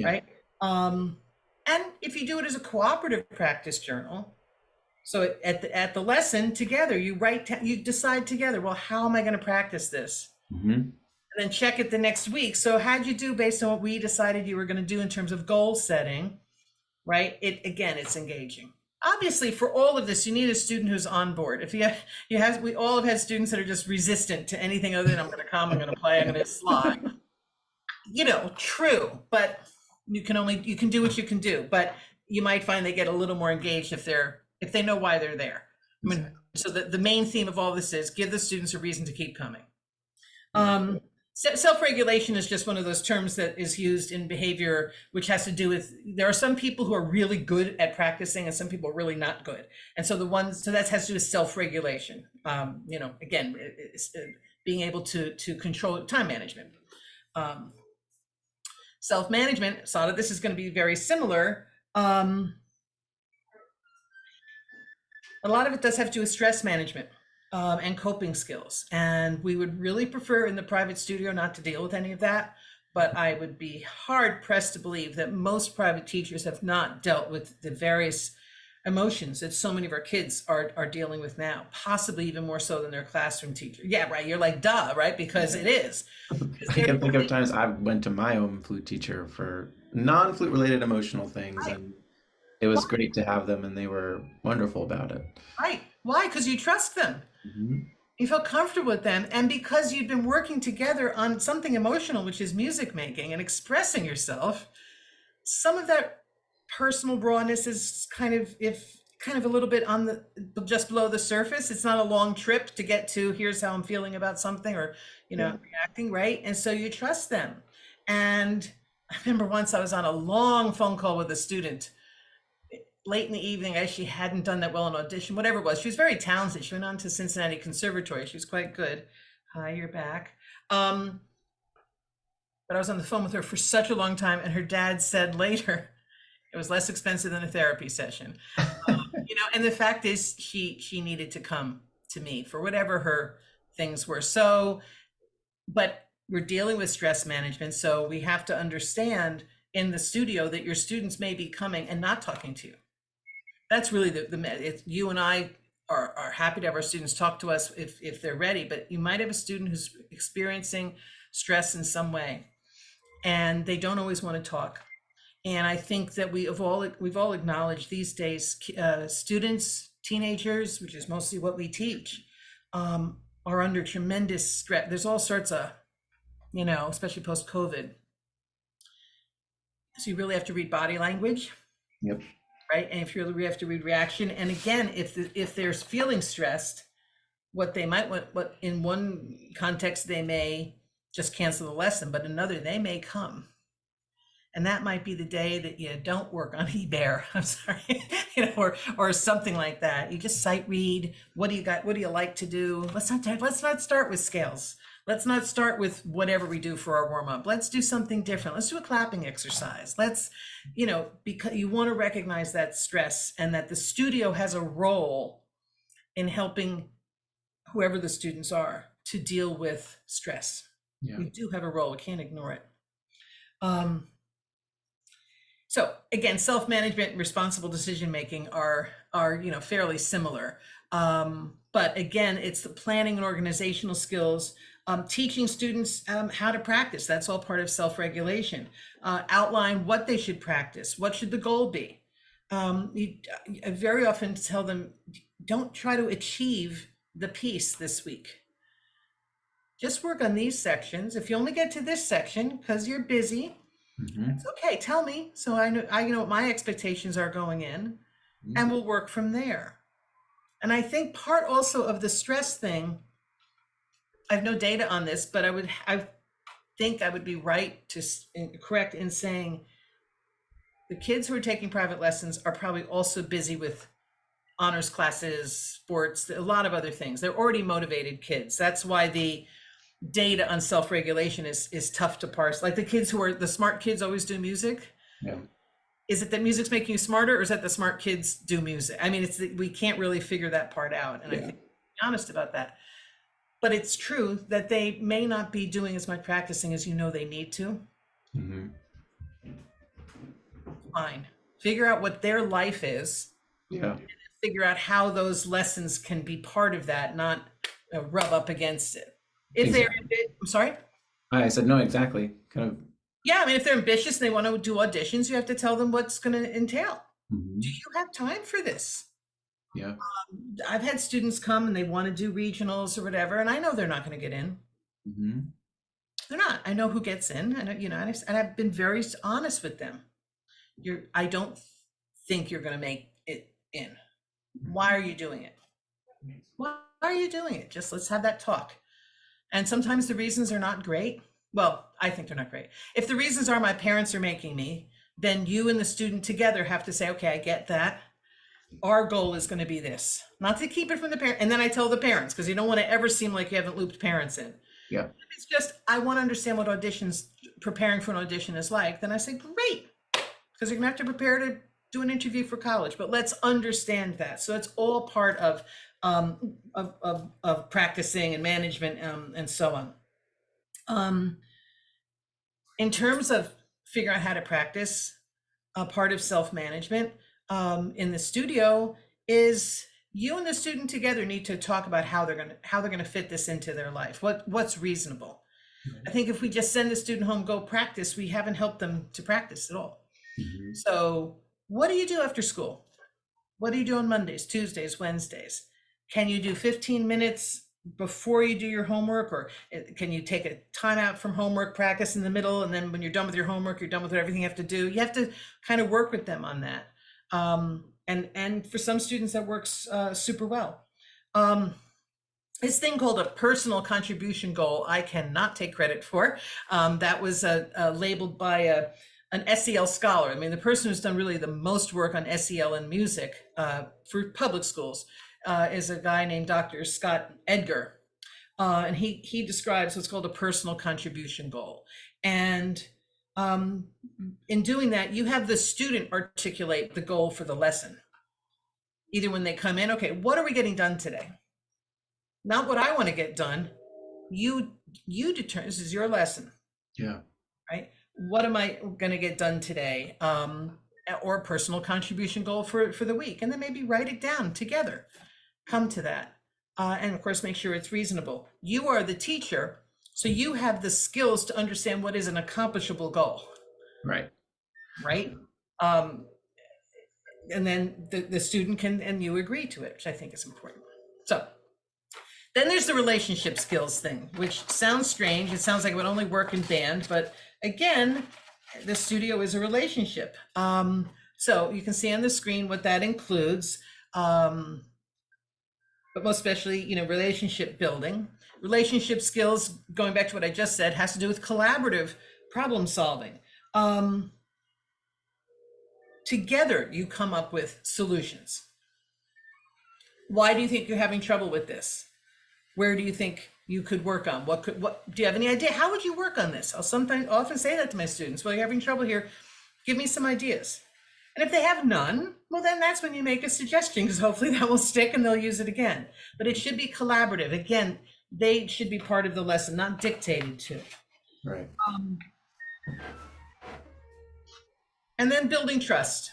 right? And if you do it as a cooperative practice journal, so at the lesson together, you decide together, well, how am I going to practice this? And then check it the next week. So how'd you do based on what we decided you were going to do in terms of goal setting, right? It's engaging. Obviously, for all of this, you need a student who's on board. If we all have had students that are just resistant to anything other than I'm going to come, I'm going to play, I'm going to slide. True, but you can do what you can do. But you might find they get a little more engaged if they know why they're there. I mean, so the main theme of all this is give the students a reason to keep coming. Self-regulation is just one of those terms that is used in behavior, which has to do with, there are some people who are really good at practicing and some people are really not good. And so that has to do with self-regulation. Again, it's being able to control time management. Self-management, Sada, this is going to be very similar. A lot of it does have to do with stress management. And coping skills. And we would really prefer in the private studio not to deal with any of that, but I would be hard pressed to believe that most private teachers have not dealt with the various emotions that so many of our kids are dealing with now, possibly even more so than their classroom teacher. Yeah, right. You're like, duh, right? Because it is. I can think of times I went to my own flute teacher for non-flute related emotional things, and it was great to have them, and they were wonderful about it. Right. Why? Because you trust them. You felt comfortable with them, and because you'd been working together on something emotional, which is music making and expressing yourself, some of that personal rawness is kind of a little bit on just below the surface. It's not a long trip to get to here's how I'm feeling about something, or reacting, right? And so you trust them. And I remember once I was on a long phone call with a student late in the evening. She hadn't done that well in audition, whatever it was. She was very talented. She went on to Cincinnati Conservatory. She was quite good. Hi, you're back. But I was on the phone with her for such a long time, and her dad said later, it was less expensive than a therapy session. And the fact is she needed to come to me for whatever her things were. So, but we're dealing with stress management. So we have to understand in the studio that your students may be coming and not talking to you. That's really you and I are happy to have our students talk to us if they're ready, but you might have a student who's experiencing stress in some way and they don't always want to talk. And I think that we've all acknowledged these days, students, teenagers, which is mostly what we teach, are under tremendous stress. There's all sorts of, especially post-COVID. So you really have to read body language. Yep. Right. And if you really have to read reaction. And again, if there's feeling stressed, what they might want, what in one context, they may just cancel the lesson, but another, they may come. And that might be the day that you don't work on eBay. I'm sorry, you know, or something like that. You just sight read. What do you got? What do you like to do? Let's not start with scales. Let's not start with whatever we do for our warm up. Let's do something different. Let's do a clapping exercise. Let's, you know, because you want to recognize that stress and that the studio has a role in helping whoever the students are to deal with stress. Yeah. We do have a role. We can't ignore it. So again, self-management and responsible decision-making are you know, fairly similar. But again, it's the planning and organizational skills, teaching students how to practice. That's all part of self-regulation. Outline what they should practice. What should the goal be? I very often tell them, don't try to achieve the piece this week. Just work on these sections. If you only get to this section because you're busy, it's okay. Tell me, so I know what my expectations are going in, and we'll work from there. And I think part also of the stress thing, I have no data on this, but I think I would be correct in saying the kids who are taking private lessons are probably also busy with honors classes, sports, a lot of other things. They're already motivated kids. That's why the data on self-regulation is tough to parse. Like the kids who are the smart kids always do music. Yeah. Is it that music's making you smarter, or is that the smart kids do music? I mean, we can't really figure that part out. And I think be honest about that. But it's true that they may not be doing as much practicing as you know they need to. Fine. Figure out what their life is. Yeah. And figure out how those lessons can be part of that, not rub up against it. If they're, I'm sorry? I said, no, exactly. Kind of. Yeah, I mean, if they're ambitious and they want to do auditions, you have to tell them what's going to entail. Do you have time for this? Yeah. I've had students come and they want to do regionals or whatever, and I know they're not going to get in. They're not. I know who gets in, and you know, and I've been very honest with them. I don't think you're going to make it in. Why are you doing it? Why are you doing it? Just let's have that talk. And sometimes the reasons are not great. Well, I think they're not great. If the reasons are my parents are making me, then you and the student together have to say, okay, I get that. Our goal is going to be this, not to keep it from the parent. And then I tell the parents, because you don't want to ever seem like you haven't looped parents in. Yeah. It's just, I want to understand what preparing for an audition is like. Then I say, great, because you're going to have to prepare to do an interview for college, but let's understand that. So it's all part of practicing and management and so on. In terms of figuring out how to practice, a part of self-management in the studio is you and the student together need to talk about how they're going to fit this into their life. What's reasonable? I think if we just send the student home, go practice, we haven't helped them to practice at all. So what do you do after school? What do you do on Mondays, Tuesdays, Wednesdays? Can you do 15 minutes before you do your homework, or can you take a time out from homework, practice in the middle, and then when you're done with your homework, you're done with everything you have to do? You have to kind of work with them on that. And for some students that works super well. This thing called a personal contribution goal, I cannot take credit for. That was labeled by an SEL scholar. I mean, the person who's done really the most work on SEL in music for public schools is a guy named Dr. Scott Edgar. And he describes what's called a personal contribution goal. And in doing that, you have the student articulate the goal for the lesson. Either when they come in, okay, what are we getting done today? Not what I want to get done. You determine, this is your lesson. Yeah. Right? What am I going to get done today? Or a personal contribution goal for the week. And then maybe write it down together. Come to that. And of course, make sure it's reasonable. You are the teacher, so you have the skills to understand what is an accomplishable goal. Right. Right? And then the student can, and you agree to it, which I think is important. So then there's the relationship skills thing, which sounds strange. It sounds like it would only work in band, but again, the studio is a relationship. So you can see on the screen what that includes. But most especially, you know, relationship building. Relationship skills, going back to what I just said, has to do with collaborative problem solving. together you come up with solutions. Why do you think you're having trouble with this? Where do you think you could work on? What do you have any idea? How would you work on this? I'll often say that to my students. Well, you're having trouble here. Give me some ideas. And if they have none, well, then that's when you make a suggestion, because hopefully that will stick and they'll use it again. But it should be collaborative. Again, they should be part of the lesson, not dictated to. Right. And then building trust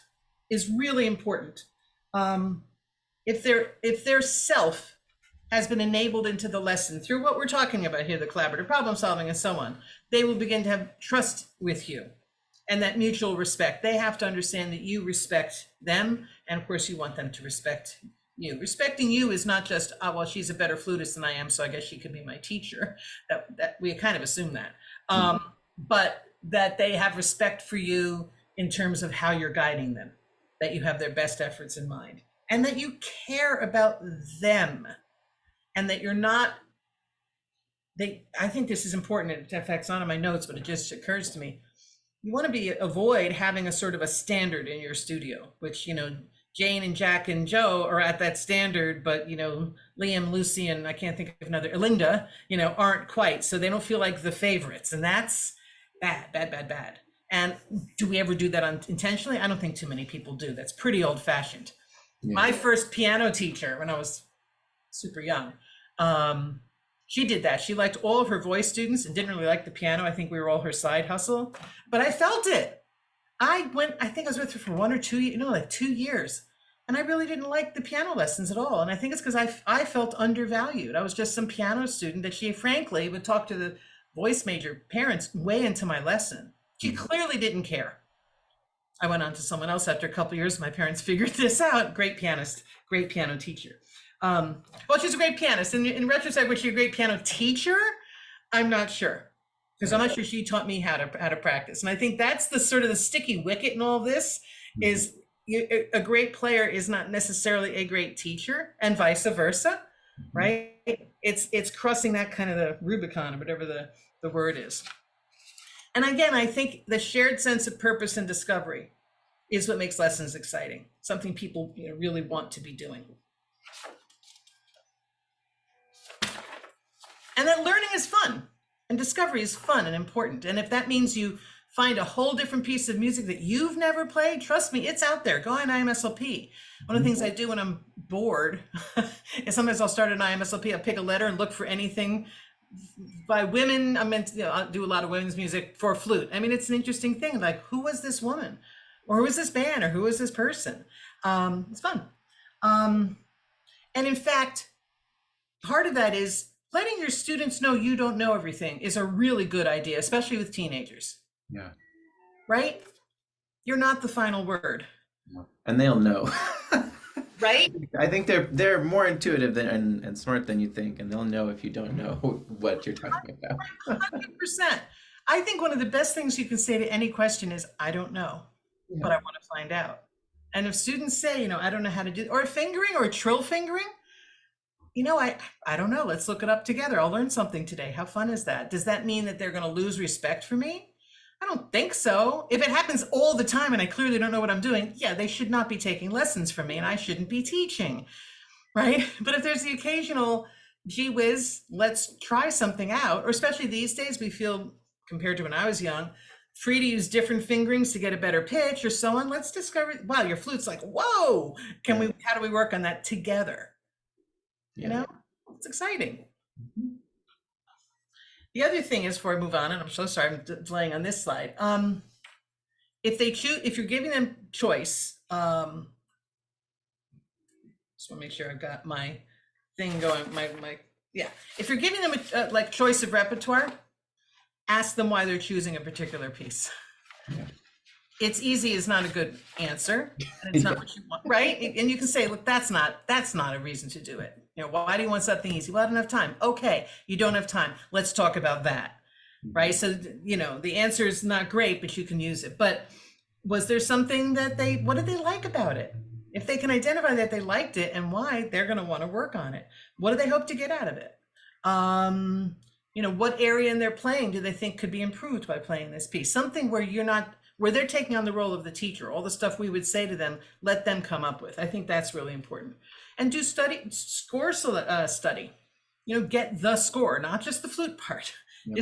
is really important. If their self has been enabled into the lesson through what we're talking about here, the collaborative problem solving and so on, they will begin to have trust with you and that mutual respect. They have to understand that you respect them, and of course you want them to respect you. Respecting you is not just, oh, well, she's a better flutist than I am, so I guess she could be my teacher. That we kind of assume that. But that they have respect for you in terms of how you're guiding them, that you have their best efforts in mind, and that you care about them, and that you're not, I think this is important. In fact, it's not in my notes, but it just occurs to me. You want to avoid having a sort of a standard in your studio, which, Jane and Jack and Joe are at that standard, but, Liam, Lucy, and I can't think of another, Linda, aren't quite. So they don't feel like the favorites. And that's bad. And do we ever do that intentionally? I don't think too many people do. That's pretty old fashioned. Yeah. My first piano teacher, when I was super young, she did that. She liked all of her voice students and didn't really like the piano. I think we were all her side hustle, but I felt it. I think I was with her for 1 or 2 years, like 2 years. And I really didn't like the piano lessons at all. And I think it's because I felt undervalued. I was just some piano student that she frankly would talk to the voice major parents way into my lesson. She clearly didn't care. I went on to someone else after a couple of years. My parents figured this out. Great pianist, great piano teacher. Well, she's a great pianist. In retrospect, was she a great piano teacher? I'm not sure, because I'm not sure she taught me how to practice. And I think that's the sort of the sticky wicket in all this is a great player is not necessarily a great teacher, and vice versa, right? It's crossing that kind of the Rubicon or whatever the word is. And again, I think the shared sense of purpose and discovery is what makes lessons exciting, something people really want to be doing. And that learning is fun and discovery is fun and important. And if that means you find a whole different piece of music that you've never played, trust me, it's out there. Go on IMSLP. One of the things I do when I'm bored is sometimes I'll start an IMSLP, I'll pick a letter and look for anything by women. I'll do a lot of women's music for flute. I mean, it's an interesting thing. Like, who was this woman? Or who was this band? Or who was this person? It's fun. And in fact, part of that is letting your students know you don't know everything is a really good idea, especially with teenagers. Yeah. Right? You're not the final word. And they'll know. Right? I think they're more intuitive and smart than you think, and they'll know if you don't know what you're talking about. 100%. I think one of the best things you can say to any question is, I don't know, but I want to find out. And if students say, I don't know how to do, or a fingering or a trill fingering, I don't know. Let's look it up together. I'll learn something today. How fun is that? Does that mean that they're going to lose respect for me? I don't think so. If it happens all the time and I clearly don't know what I'm doing, yeah, they should not be taking lessons from me and I shouldn't be teaching, right? But if there's the occasional, gee whiz, let's try something out, or especially these days, we feel, compared to when I was young, free to use different fingerings to get a better pitch or so on. Let's discover, wow, your flute's like, whoa, how do we work on that together? It's exciting. The other thing is, before I move on, and I'm so sorry I'm delaying on this slide. If you're giving them choice, just want to make sure I've got my thing going. If you're giving them a choice of repertoire, ask them why they're choosing a particular piece. Yeah. It's easy is not a good answer, and it's not what you want, right? And you can say, look, that's not a reason to do it. Why do you want something easy? Well, I don't have time. Okay, you don't have time. Let's talk about that, right? So, the answer is not great, but you can use it. But was there something that what did they like about it? If they can identify that they liked it and why, they're going to want to work on it. What do they hope to get out of it? What area in their playing do they think could be improved by playing this piece? Something where where they're taking on the role of the teacher. All the stuff we would say to them, let them come up with. I think that's really important. And do score study. Get the score, not just the flute part. Yep.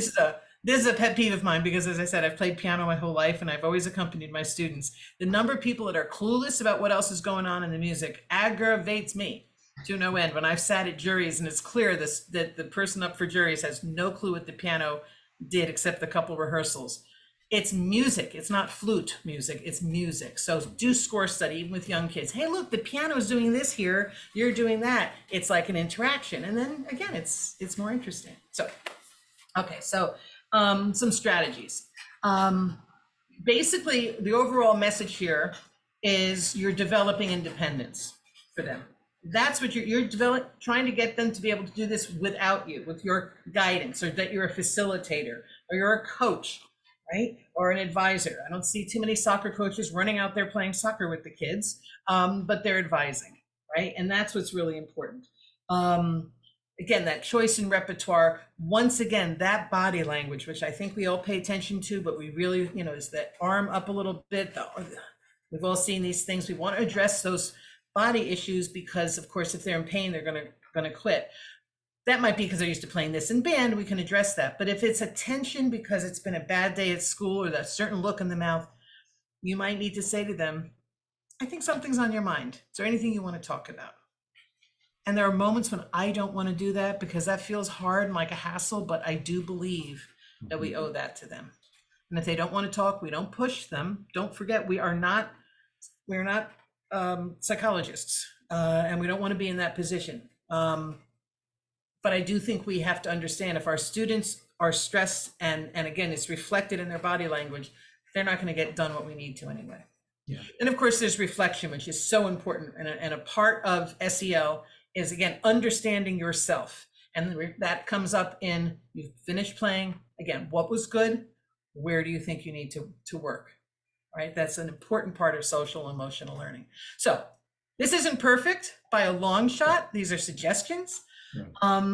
This is a pet peeve of mine because, as I said, I've played piano my whole life and I've always accompanied my students. The number of people that are clueless about what else is going on in the music aggravates me to no end. When I've sat at juries and it's clear that the person up for juries has no clue what the piano did except a couple rehearsals. It's music. It's not flute music. It's music. So do score study, even with young kids. Hey, look, the piano is doing this here. You're doing that. It's like an interaction. And then again, it's more interesting. So, okay. So some strategies. Basically, the overall message here is you're developing independence for them. That's what you're trying to get them to be able to do this without you, with your guidance, or that you're a facilitator, or you're a coach, right? Or an advisor. I don't see too many soccer coaches running out there playing soccer with the kids, but they're advising, right? And that's what's really important. Again, that choice in repertoire, once again, that body language, which I think we all pay attention to, but we really, is that arm up a little bit. We've all seen these things. We want to address those body issues because, of course, if they're in pain, they're going to quit. That might be because they're used to playing this in band. We can address that. But if it's a tension because it's been a bad day at school or that certain look in the mouth, you might need to say to them, I think something's on your mind. Is there anything you want to talk about? And there are moments when I don't want to do that because that feels hard and like a hassle, but I do believe that we owe that to them. And if they don't want to talk, we don't push them. Don't forget, we're not psychologists, and we don't want to be in that position. But I do think we have to understand if our students are stressed and again, it's reflected in their body language, they're not going to get done what we need to anyway. Yeah. And of course, there's reflection, which is so important. And a part of SEL is, again, understanding yourself. And that comes up in, you finished playing, again, what was good? Where do you think you need to work? Right? That's an important part of social emotional learning. So this isn't perfect by a long shot. These are suggestions. Yeah.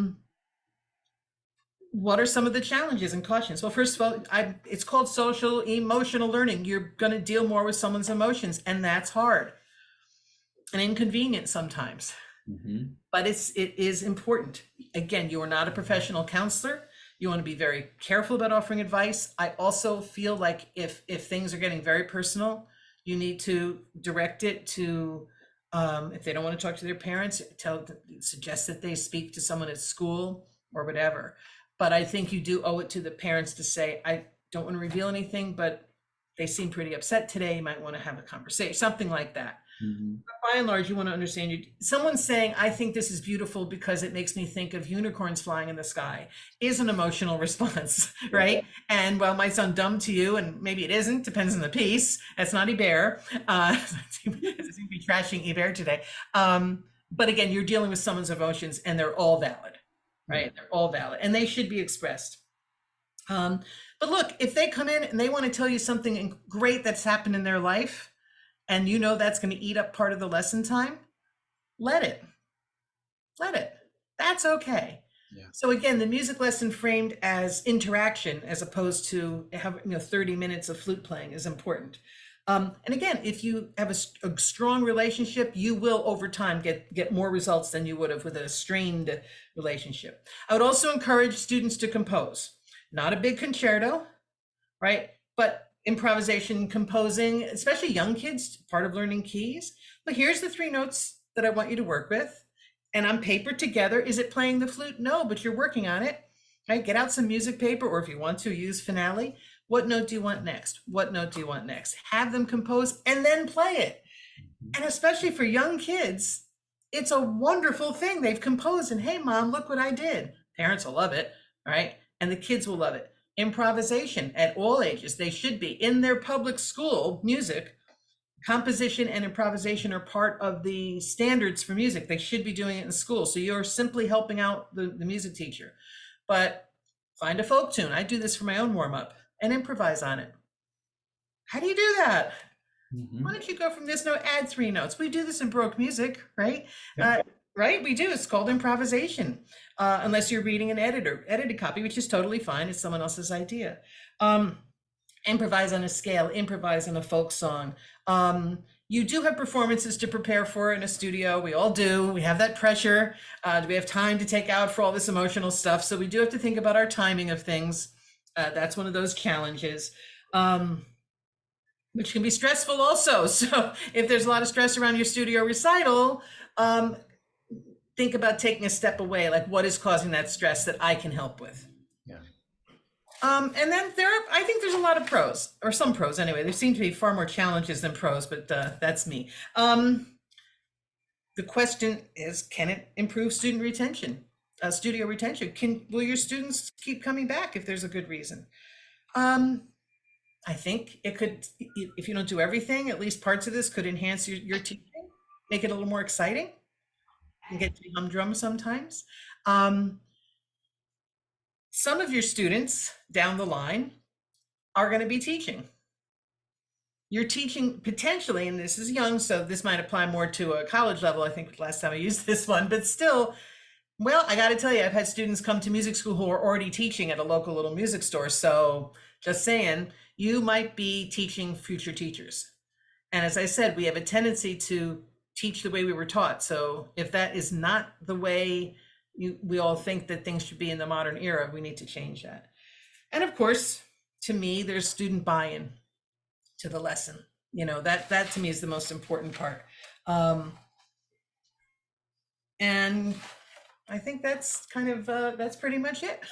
What are some of the challenges and cautions? Well, first of all, it's called social emotional learning. You're going to deal more with someone's emotions, and that's hard and inconvenient sometimes. Mm-hmm. But it is important. Again, you are not a professional counselor. You want to be very careful about offering advice. I also feel like if things are getting very personal, you need to direct it to, if they don't want to talk to their parents, suggest that they speak to someone at school or whatever. But I think you do owe it to the parents to say, I don't want to reveal anything, but they seem pretty upset today. You might want to have a conversation, something like that. Mm-hmm. By and large, you want to understand someone saying, I think this is beautiful because it makes me think of unicorns flying in the sky, is an emotional response, right? And well, it might sound dumb to you, and maybe it isn't, depends on the piece. That's not Hebert. It seems to be trashing Hebert today. But again, you're dealing with someone's emotions and they're all valid, right? They're all valid and they should be expressed. But look, if they come in and they want to tell you something great that's happened in their life, and that's going to eat up part of the lesson time, let it. That's okay. Yeah. So again, the music lesson framed as interaction as opposed to 30 minutes of flute playing is important. And again, if you have a strong relationship, you will over time get more results than you would have with a strained relationship. I would also encourage students to compose, not a big concerto, right? But improvisation, composing, especially young kids, part of learning keys. But here's the 3 notes that I want you to work with. And on paper together, is it playing the flute? No, but you're working on it. Right? Get out some music paper, or if you want to, use finale. What note do you want next? What note do you want next? Have them compose and then play it. And especially for young kids, it's a wonderful thing. They've composed and, hey, mom, look what I did. Parents will love it, right? And the kids will love it. Improvisation at all ages. They should be in their public school music. Composition and improvisation are part of the standards for music. They should be doing it in school. So you're simply helping out the music teacher. But find a folk tune. I do this for my own warm-up and improvise on it. How do you do that? Mm-hmm. Why don't you go from this note, add 3 notes? We do this in Baroque music, right? Yeah. Right, we do. It's called improvisation, unless you're reading an edited copy, which is totally fine. It's someone else's idea. And improvise on a scale, improvise on a folk song. You do have performances to prepare for in a studio. We all do. We have that pressure. Do we have time to take out for all this emotional stuff? So we do have to think about our timing of things. That's one of those challenges, which can be stressful also. So if there's a lot of stress around your studio recital, think about taking a step away. Like, what is causing that stress that I can help with? Yeah. And then I think there's a lot of pros, or some pros anyway. There seem to be far more challenges than pros, but that's me. The question is, can it improve student retention, studio retention? Will your students keep coming back if there's a good reason? I think it could, if you don't do everything, at least parts of this could enhance your teaching, make it a little more exciting, and get to humdrum sometimes. Some of your students down the line are going to be teaching. You're teaching potentially, and this is young, so this might apply more to a college level. I think last time I used this one, but still, well, I got to tell you, I've had students come to music school who are already teaching at a local little music store. So just saying, you might be teaching future teachers. And as I said, we have a tendency to teach the way we were taught. So if that is not the way we all think that things should be in the modern era, we need to change that. And of course, to me, there's student buy-in to the lesson. You know, that to me is the most important part. And I think that's kind of, that's pretty much it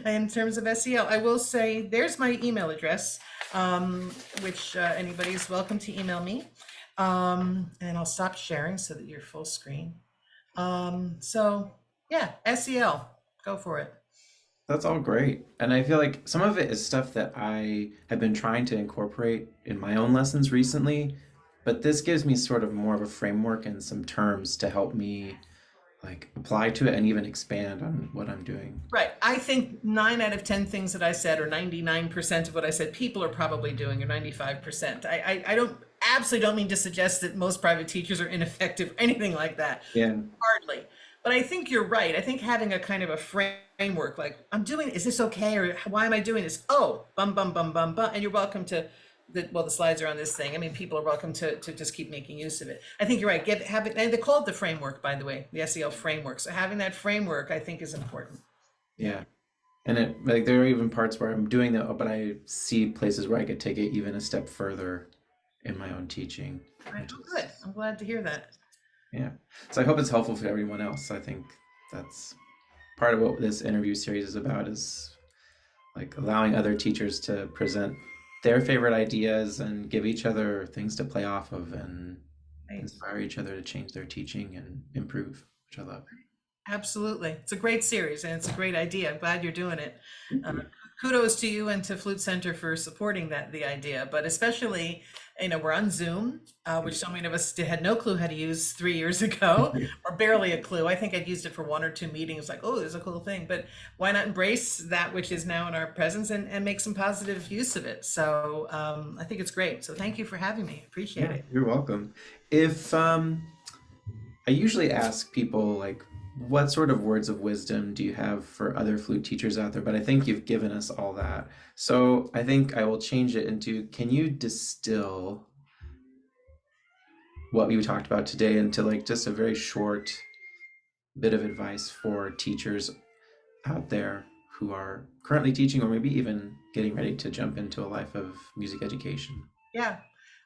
in terms of SEL. I will say there's my email address, which anybody is welcome to email me. And I'll stop sharing so that you're full screen. So yeah, SEL, go for it. That's all great. And I feel like some of it is stuff that I have been trying to incorporate in my own lessons recently, but this gives me sort of more of a framework and some terms to help me like apply to it and even expand on what I'm doing. Right. I think 9 out of 10 things that I said, or 99% of what I said, people are probably doing, or 95%. I don't absolutely don't mean to suggest that most private teachers are ineffective or anything like that. Yeah. Hardly. But I think you're right. I think having a kind of a framework, like, I'm doing, is this okay? Or why am I doing this? Oh, bum, bum, bum, bum, bum. And you're welcome to, the slides are on this thing. I mean, people are welcome to just keep making use of it. I think you're right. And they call it the framework, by the way, the SEL framework. So having that framework, I think, is important. Yeah. And it, like, there are even parts where I'm doing that, but I see places where I could take it even a step further in my own teaching. Right. Good. I'm glad to hear that. Yeah. So I hope it's helpful for everyone else. I think that's part of what this interview series is about, is like allowing other teachers to present their favorite ideas and give each other things to play off of and inspire each other to change their teaching and improve, which I love. Absolutely. It's a great series and it's a great idea. I'm glad you're doing it. Kudos to you and to Flute Center for supporting the idea, but especially, you know, we're on Zoom, which so many of us had no clue how to use 3 years ago, or barely a clue. I think I'd used it for 1 or 2 meetings, like, oh, there's a cool thing, but why not embrace that which is now in our presence and make some positive use of it? So I think it's great. So thank you for having me. Appreciate it. You're welcome. If I usually ask people, like, what sort of words of wisdom do you have for other flute teachers out there? But I think you've given us all that. So I think I will change it into, can you distill what we talked about today into like just a very short bit of advice for teachers out there who are currently teaching or maybe even getting ready to jump into a life of music education? Yeah,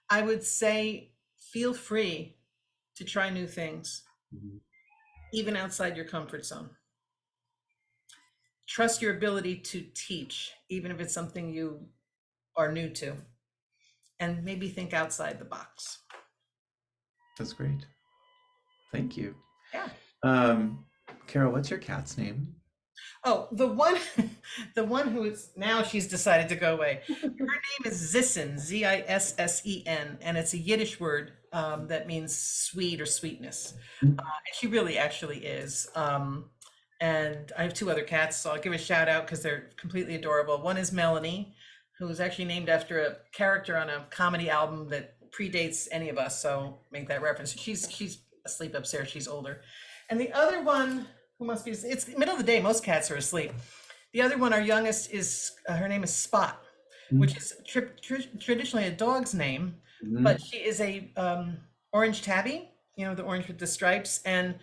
I would say feel free to try new things. Mm-hmm. Even outside your comfort zone. Trust your ability to teach, even if it's something you are new to, and maybe think outside the box. That's great. Thank you. Yeah. Carol, what's your cat's name? Oh, the one who is now, she's decided to go away. Her name is Zissen, Zissen, and it's a Yiddish word that means sweet or sweetness. And she really actually is. And I have 2 other cats, so I'll give a shout out because they're completely adorable. One is Melanie, who is actually named after a character on a comedy album that predates any of us, so make that reference. She's asleep upstairs, she's older. And the other one, who must be, it's the middle of the day, most cats are asleep. The other one, our youngest, is her name is Spot. which is traditionally a dog's name, but she is a orange tabby, you know, the orange with the stripes. And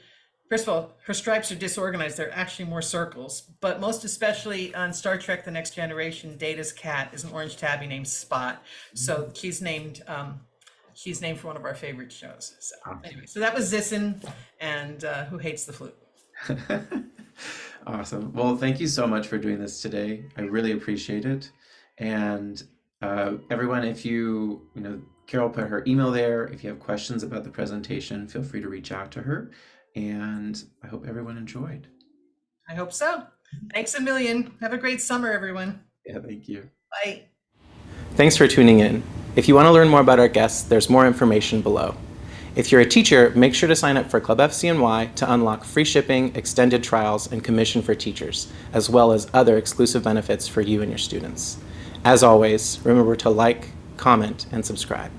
first of all, her stripes are disorganized. They're actually more circles, but most especially on Star Trek: The Next Generation, Data's cat is an orange tabby named Spot. So she's named for one of our favorite shows. So anyway, so that was Zissin, and Who Hates the Flute. Awesome. Well, thank you so much for doing this today. I really appreciate it. And everyone, if you know, Carol put her email there. If you have questions about the presentation, feel free to reach out to her. And I hope everyone enjoyed. I hope so. Thanks a million. Have a great summer, everyone. Yeah, thank you. Bye. Thanks for tuning in. If you want to learn more about our guests, there's more information below. If you're a teacher, make sure to sign up for ClubFCNY to unlock free shipping, extended trials, and commission for teachers, as well as other exclusive benefits for you and your students. As always, remember to like, comment, and subscribe.